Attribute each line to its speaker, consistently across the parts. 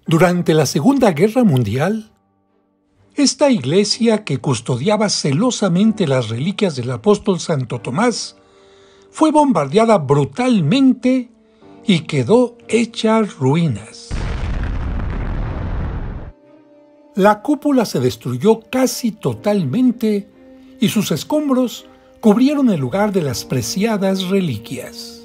Speaker 1: Durante la Segunda Guerra Mundial, esta iglesia que custodiaba celosamente las reliquias del apóstol Santo Tomás fue bombardeada brutalmente y quedó hecha ruinas. La cúpula se destruyó casi totalmente y sus escombros cubrieron el lugar de las preciadas reliquias.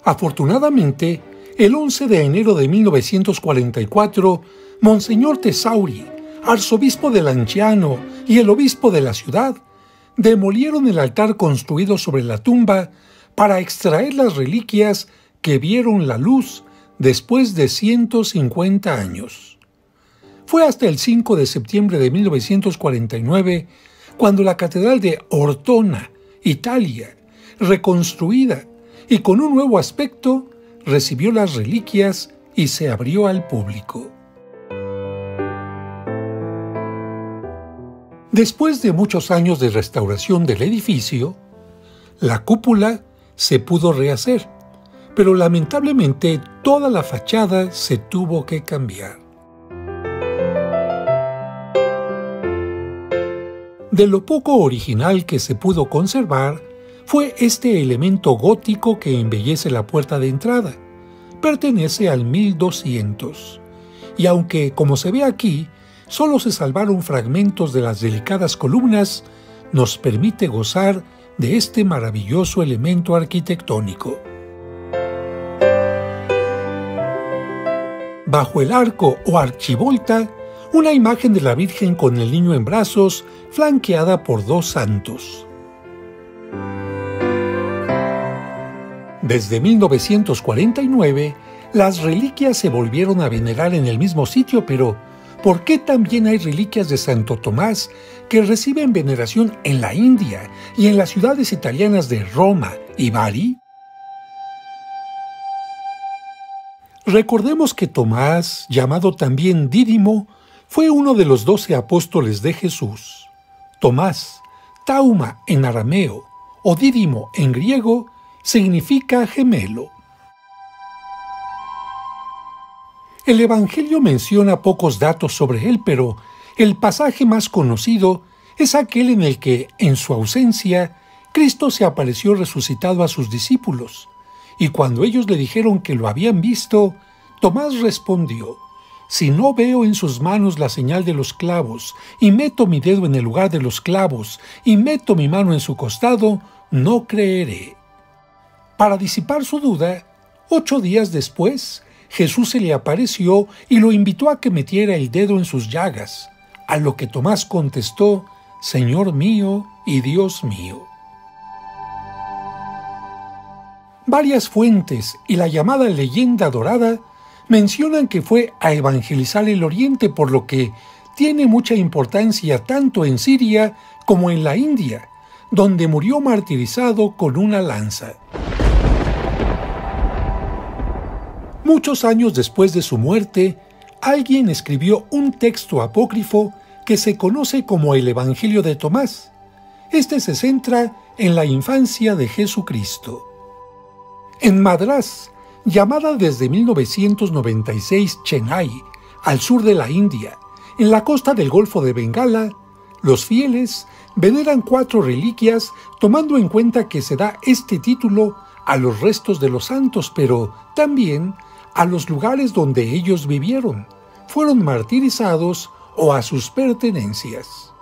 Speaker 1: Afortunadamente, el 11 de enero de 1944, Monseñor Tesauri, arzobispo de Lanciano y el obispo de la ciudad, demolieron el altar construido sobre la tumba para extraer las reliquias que vieron la luz después de 150 años. Fue hasta el 5 de septiembre de 1949 cuando la Catedral de Ortona, Italia, reconstruida y con un nuevo aspecto, recibió las reliquias y se abrió al público. Después de muchos años de restauración del edificio, la cúpula se pudo rehacer, pero lamentablemente toda la fachada se tuvo que cambiar. De lo poco original que se pudo conservar, fue este elemento gótico que embellece la puerta de entrada. Pertenece al 1200, y aunque, como se ve aquí, solo se salvaron fragmentos de las delicadas columnas, nos permite gozar de este maravilloso elemento arquitectónico. Bajo el arco o archivolta, una imagen de la Virgen con el niño en brazos, flanqueada por dos santos. Desde 1949, las reliquias se volvieron a venerar en el mismo sitio, pero ¿por qué también hay reliquias de Santo Tomás que reciben veneración en la India y en las ciudades italianas de Roma y Bari? Recordemos que Tomás, llamado también Dídimo, fue uno de los 12 apóstoles de Jesús. Tomás, Tauma en arameo o Dídimo en griego, significa gemelo. El Evangelio menciona pocos datos sobre él, pero el pasaje más conocido es aquel en el que, en su ausencia, Cristo se apareció resucitado a sus discípulos, y cuando ellos le dijeron que lo habían visto, Tomás respondió: «Si no veo en sus manos la señal de los clavos, y meto mi dedo en el lugar de los clavos, y meto mi mano en su costado, no creeré». Para disipar su duda, 8 días después, Jesús se le apareció y lo invitó a que metiera el dedo en sus llagas, a lo que Tomás contestó: «Señor mío y Dios mío». Varias fuentes y la llamada leyenda dorada mencionan que fue a evangelizar el Oriente, por lo que tiene mucha importancia tanto en Siria como en la India, donde murió martirizado con una lanza. Muchos años después de su muerte, alguien escribió un texto apócrifo que se conoce como el Evangelio de Tomás. Este se centra en la infancia de Jesucristo. En Madrás, llamada desde 1996 Chennai, al sur de la India, en la costa del Golfo de Bengala, los fieles veneran 4 reliquias, tomando en cuenta que se da este título a los restos de los santos, pero también a los lugares donde ellos vivieron, fueron martirizados o a sus pertenencias.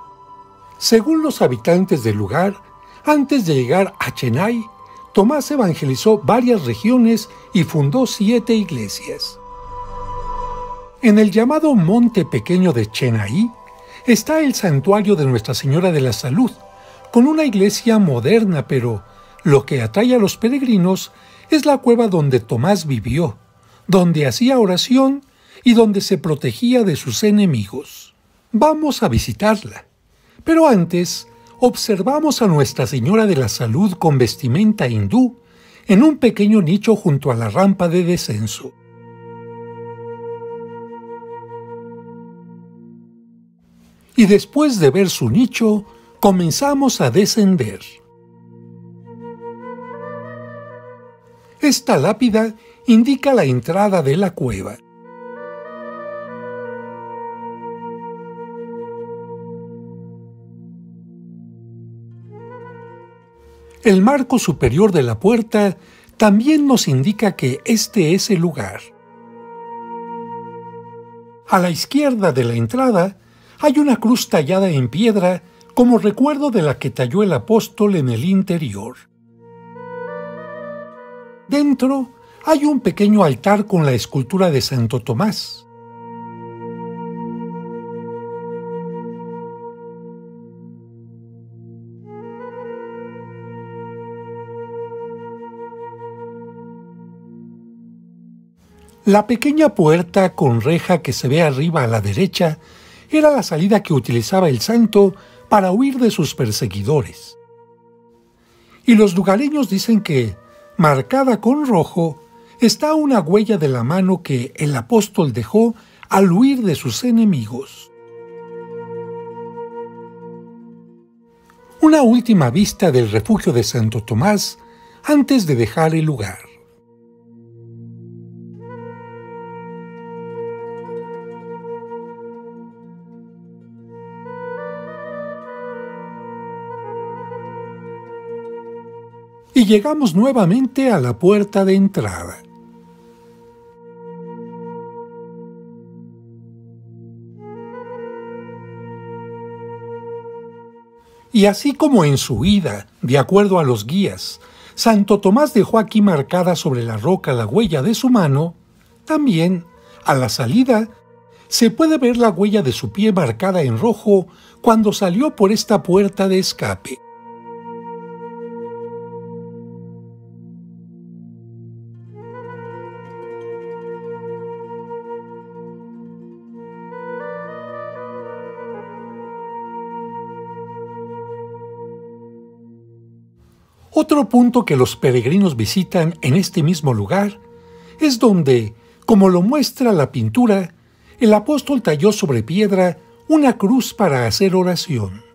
Speaker 1: Según los habitantes del lugar, antes de llegar a Chennai, Tomás evangelizó varias regiones y fundó 7 iglesias. En el llamado Monte Pequeño de Chennai está el santuario de Nuestra Señora de la Salud, con una iglesia moderna, pero lo que atrae a los peregrinos es la cueva donde Tomás vivió, donde hacía oración y donde se protegía de sus enemigos. Vamos a visitarla, pero antes observamos a Nuestra Señora de la Salud con vestimenta hindú en un pequeño nicho junto a la rampa de descenso. Y después de ver su nicho, comenzamos a descender. Esta lápida indica la entrada de la cueva. El marco superior de la puerta también nos indica que este es el lugar. A la izquierda de la entrada hay una cruz tallada en piedra como recuerdo de la que talló el apóstol en el interior. Dentro hay un pequeño altar con la escultura de Santo Tomás. La pequeña puerta con reja que se ve arriba a la derecha era la salida que utilizaba el santo para huir de sus perseguidores. Y los lugareños dicen que, marcada con rojo, está una huella de la mano que el apóstol dejó al huir de sus enemigos. Una última vista del refugio de Santo Tomás antes de dejar el lugar. Y llegamos nuevamente a la puerta de entrada. Y así como en su ida, de acuerdo a los guías, Santo Tomás dejó aquí marcada sobre la roca la huella de su mano, también, a la salida, se puede ver la huella de su pie marcada en rojo cuando salió por esta puerta de escape. Otro punto que los peregrinos visitan en este mismo lugar es donde, como lo muestra la pintura, el apóstol talló sobre piedra una cruz para hacer oración.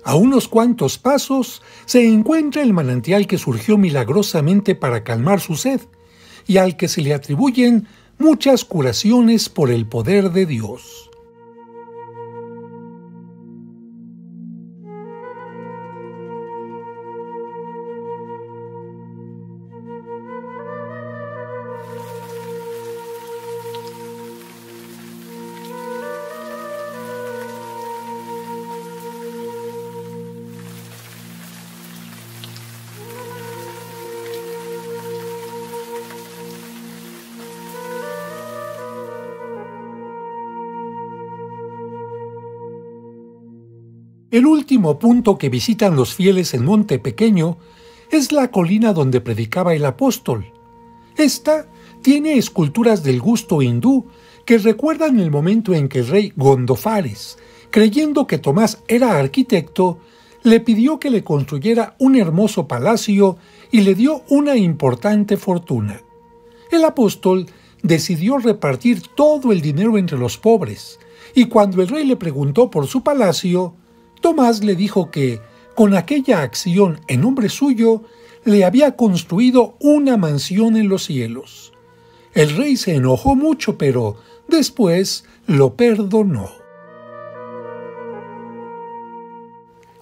Speaker 1: A unos cuantos pasos se encuentra el manantial que surgió milagrosamente para calmar su sed y al que se le atribuyen muchas curaciones por el poder de Dios. El último punto que visitan los fieles en Monte Pequeño es la colina donde predicaba el apóstol. Esta tiene esculturas del gusto hindú que recuerdan el momento en que el rey Gondophares, creyendo que Tomás era arquitecto, le pidió que le construyera un hermoso palacio y le dio una importante fortuna. El apóstol decidió repartir todo el dinero entre los pobres, y cuando el rey le preguntó por su palacio, Tomás le dijo que, con aquella acción en nombre suyo, le había construido una mansión en los cielos. El rey se enojó mucho, pero después lo perdonó.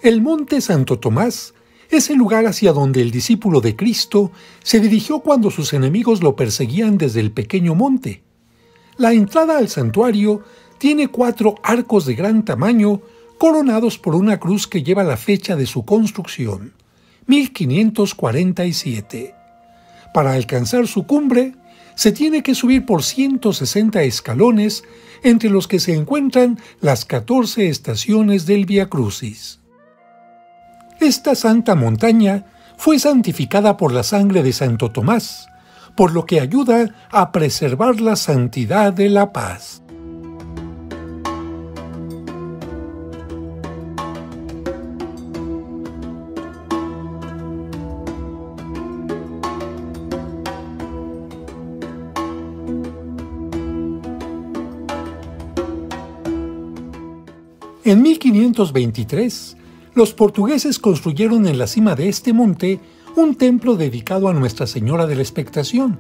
Speaker 1: El monte Santo Tomás es el lugar hacia donde el discípulo de Cristo se dirigió cuando sus enemigos lo perseguían desde el pequeño monte. La entrada al santuario tiene 4 arcos de gran tamaño coronados por una cruz que lleva la fecha de su construcción, 1547. Para alcanzar su cumbre, Se tiene que subir por 160 escalones, entre los que se encuentran las 14 estaciones del Vía Crucis. Esta santa montaña fue santificada por la sangre de Santo Tomás, por lo que ayuda a preservar la santidad de la paz. En 1523, los portugueses construyeron en la cima de este monte un templo dedicado a Nuestra Señora de la Expectación.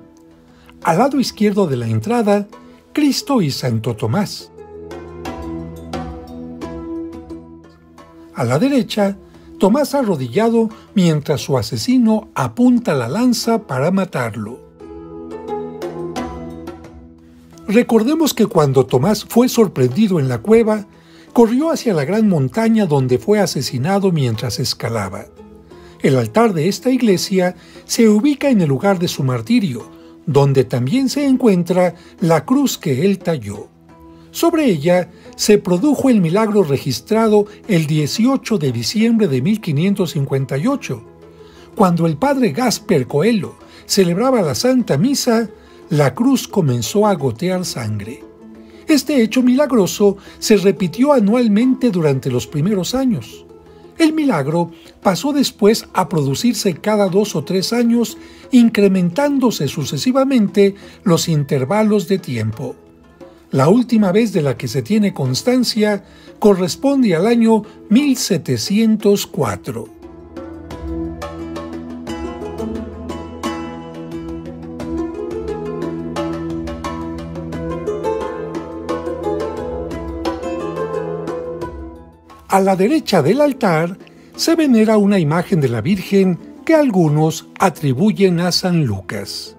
Speaker 1: Al lado izquierdo de la entrada, Cristo y Santo Tomás. A la derecha, Tomás arrodillado mientras su asesino apunta la lanza para matarlo. Recordemos que cuando Tomás fue sorprendido en la cueva, corrió hacia la gran montaña donde fue asesinado mientras escalaba. El altar de esta iglesia se ubica en el lugar de su martirio, donde también se encuentra la cruz que él talló. Sobre ella se produjo el milagro registrado el 18 de diciembre de 1558. Cuando el padre Gasper Coelho celebraba la Santa Misa, la cruz comenzó a gotear sangre. Este hecho milagroso se repitió anualmente durante los primeros años. El milagro pasó después a producirse cada 2 o 3 años, incrementándose sucesivamente los intervalos de tiempo. La última vez de la que se tiene constancia corresponde al año 1704. A la derecha del altar se venera una imagen de la Virgen que algunos atribuyen a San Lucas.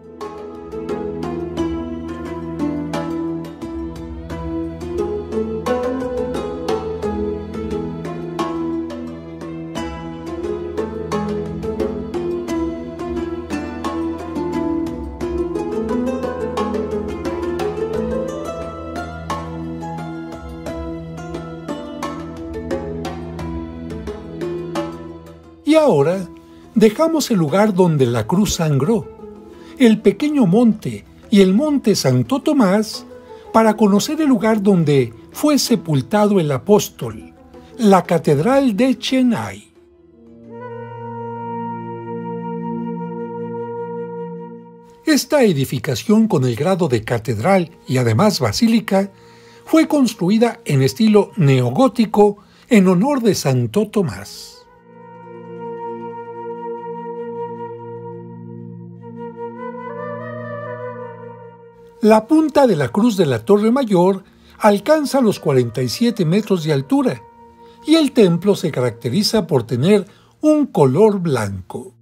Speaker 1: Y ahora dejamos el lugar donde la cruz sangró, el pequeño monte y el monte Santo Tomás, para conocer el lugar donde fue sepultado el apóstol, la Catedral de Chennai. Esta edificación con el grado de catedral y además basílica fue construida en estilo neogótico en honor de Santo Tomás. La punta de la cruz de la Torre Mayor alcanza los 47 metros de altura y el templo se caracteriza por tener un color blanco.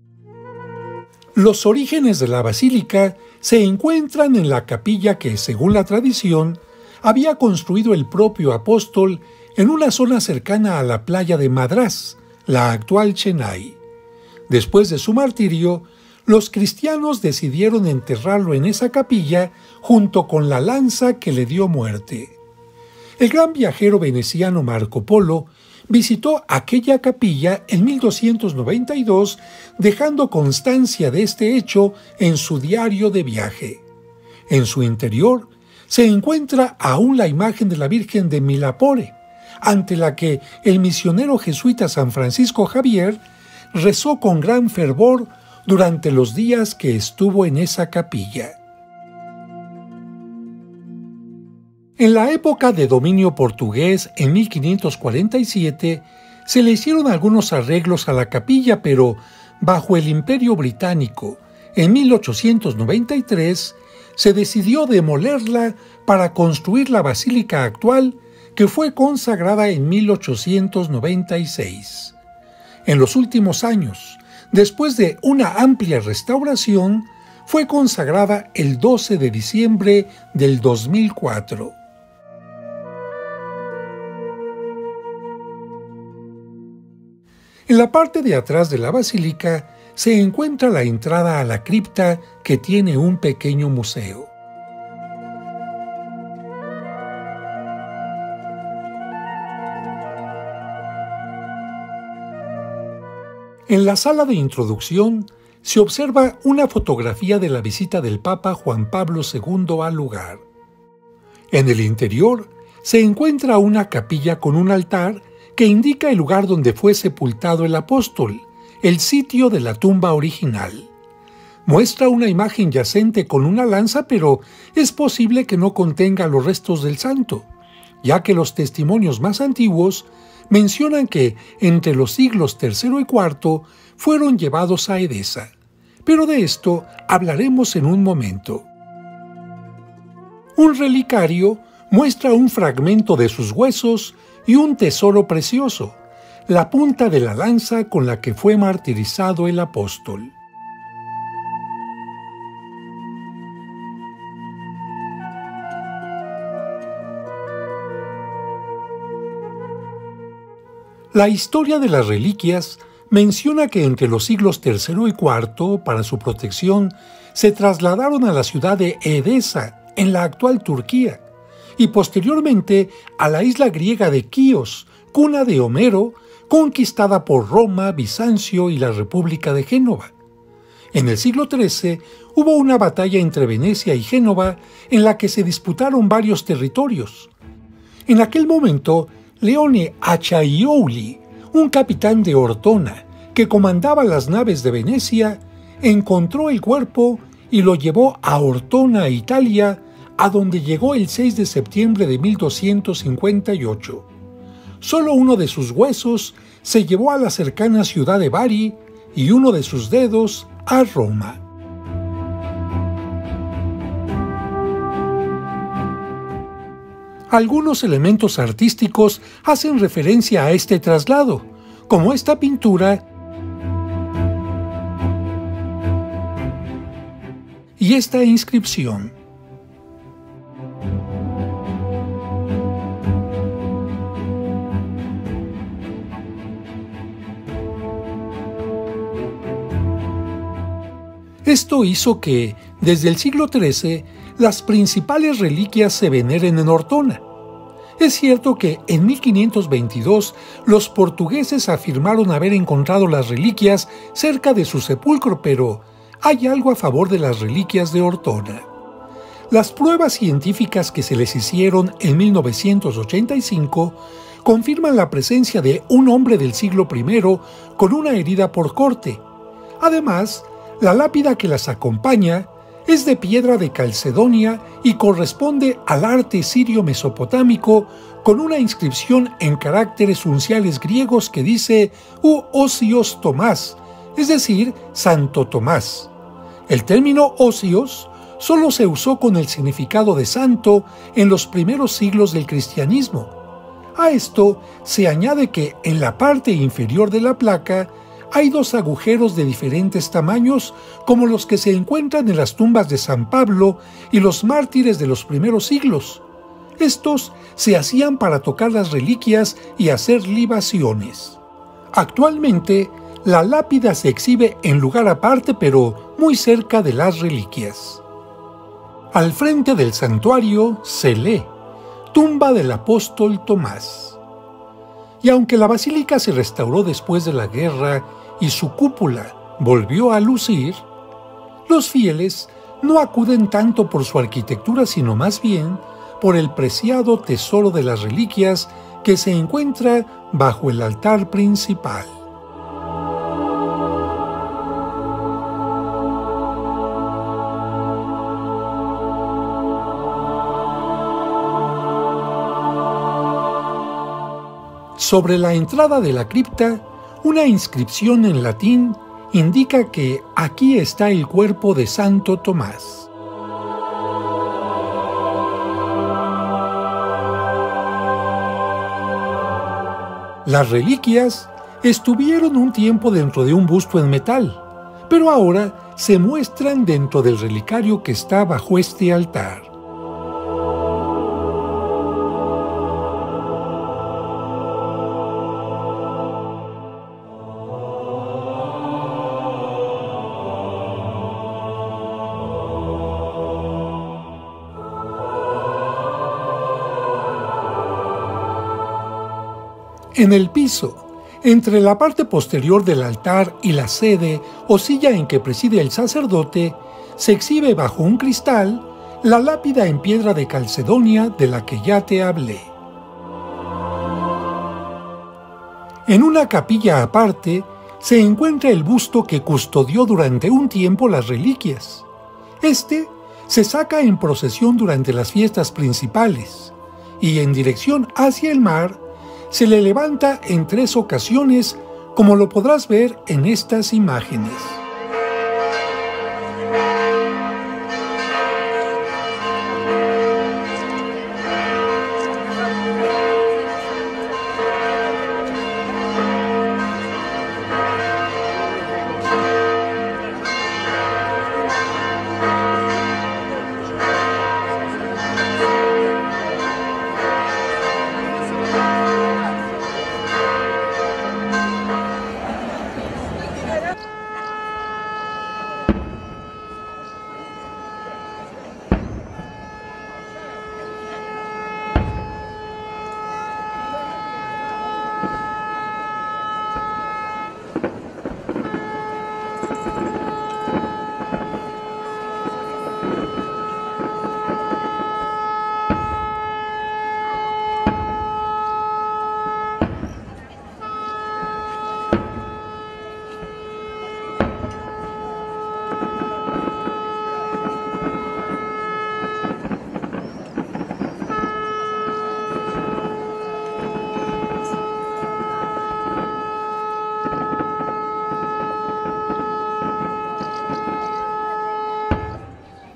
Speaker 1: Los orígenes de la basílica se encuentran en la capilla que, según la tradición, había construido el propio apóstol en una zona cercana a la playa de Madrás, la actual Chennai. Después de su martirio, los cristianos decidieron enterrarlo en esa capilla junto con la lanza que le dio muerte. El gran viajero veneciano Marco Polo visitó aquella capilla en 1292, dejando constancia de este hecho en su diario de viaje. En su interior se encuentra aún la imagen de la Virgen de Milapore, ante la que el misionero jesuita San Francisco Javier rezó con gran fervor durante los días que estuvo en esa capilla. En la época de dominio portugués, en 1547, se le hicieron algunos arreglos a la capilla, pero bajo el Imperio Británico, en 1893, se decidió demolerla para construir la basílica actual, que fue consagrada en 1896. En los últimos años, después de una amplia restauración, fue consagrada el 12 de diciembre del 2004. En la parte de atrás de la basílica se encuentra la entrada a la cripta, que tiene un pequeño museo. En la sala de introducción se observa una fotografía de la visita del Papa Juan Pablo II al lugar. En el interior se encuentra una capilla con un altar que indica el lugar donde fue sepultado el apóstol, el sitio de la tumba original. Muestra una imagen yacente con una lanza, pero es posible que no contenga los restos del santo, ya que los testimonios más antiguos mencionan que entre los siglos III y IV fueron llevados a Edesa, pero de esto hablaremos en un momento. Un relicario muestra un fragmento de sus huesos y un tesoro precioso, la punta de la lanza con la que fue martirizado el apóstol. La historia de las reliquias menciona que entre los siglos III y IV, para su protección, se trasladaron a la ciudad de Edesa, en la actual Turquía, y posteriormente a la isla griega de Quíos, cuna de Homero, conquistada por Roma, Bizancio y la República de Génova. En el siglo XIII hubo una batalla entre Venecia y Génova en la que se disputaron varios territorios. En aquel momento, Leone Acciaiuoli, un capitán de Ortona que comandaba las naves de Venecia, encontró el cuerpo y lo llevó a Ortona, Italia, a donde llegó el 6 de septiembre de 1258. Solo uno de sus huesos se llevó a la cercana ciudad de Bari y uno de sus dedos a Roma. Algunos elementos artísticos hacen referencia a este traslado, como esta pintura y esta inscripción. Esto hizo que, desde el siglo XIII, las principales reliquias se veneren en Ortona. Es cierto que en 1522 los portugueses afirmaron haber encontrado las reliquias cerca de su sepulcro, pero hay algo a favor de las reliquias de Ortona. Las pruebas científicas que se les hicieron en 1985 confirman la presencia de un hombre del siglo I con una herida por corte. Además, la lápida que las acompaña es de piedra de Calcedonia y corresponde al arte sirio-mesopotámico, con una inscripción en caracteres unciales griegos que dice «U Osios Tomás», es decir, Santo Tomás. El término Osios solo se usó con el significado de santo en los primeros siglos del cristianismo. A esto se añade que en la parte inferior de la placa hay dos agujeros de diferentes tamaños, como los que se encuentran en las tumbas de San Pablo y los mártires de los primeros siglos. Estos se hacían para tocar las reliquias y hacer libaciones. Actualmente, la lápida se exhibe en lugar aparte, pero muy cerca de las reliquias. Al frente del santuario se lee «Tumba del apóstol Tomás». Y aunque la basílica se restauró después de la guerra y su cúpula volvió a lucir, los fieles no acuden tanto por su arquitectura, sino más bien por el preciado tesoro de las reliquias que se encuentra bajo el altar principal. Sobre la entrada de la cripta, una inscripción en latín indica que aquí está el cuerpo de Santo Tomás. Las reliquias estuvieron un tiempo dentro de un busto en metal, pero ahora se muestran dentro del relicario que está bajo este altar. En el piso, entre la parte posterior del altar y la sede o silla en que preside el sacerdote, se exhibe bajo un cristal la lápida en piedra de Calcedonia de la que ya te hablé. En una capilla aparte se encuentra el busto que custodió durante un tiempo las reliquias. Este se saca en procesión durante las fiestas principales y en dirección hacia el mar se le levanta en 3 ocasiones, como lo podrás ver en estas imágenes.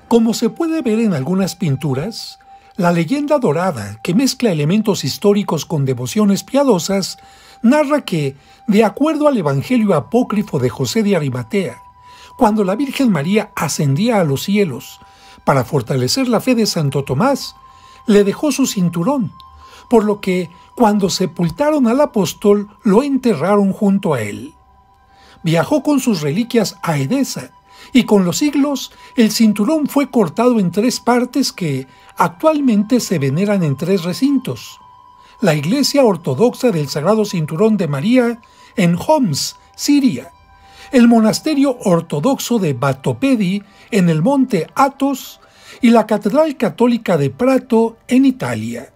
Speaker 1: Como se puede ver en algunas pinturas, la leyenda dorada, que mezcla elementos históricos con devociones piadosas, narra que, de acuerdo al Evangelio apócrifo de José de Arimatea, cuando la Virgen María ascendía a los cielos para fortalecer la fe de Santo Tomás, le dejó su cinturón, por lo que, cuando sepultaron al apóstol, lo enterraron junto a él. Viajó con sus reliquias a Edesa, y con los siglos el cinturón fue cortado en 3 partes que actualmente se veneran en 3 recintos: la Iglesia Ortodoxa del Sagrado Cinturón de María en Homs, Siria, el Monasterio Ortodoxo de Batopedi en el Monte Athos y la Catedral Católica de Prato en Italia.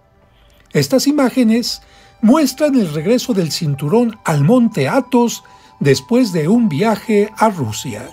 Speaker 1: Estas imágenes muestran el regreso del cinturón al Monte Athos después de un viaje a Rusia.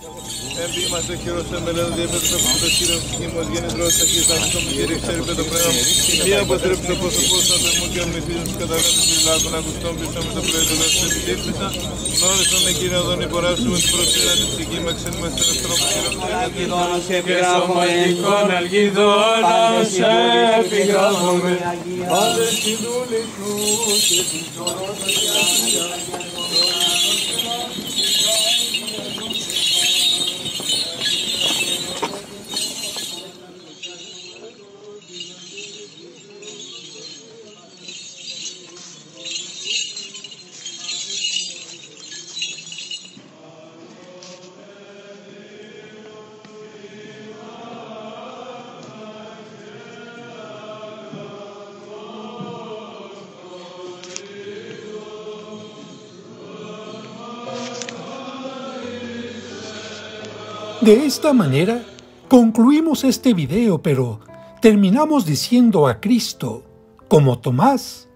Speaker 1: De esta manera, concluimos este video, pero terminamos diciendo a Cristo, como Tomás,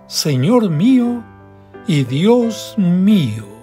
Speaker 1: Señor mío y Dios mío.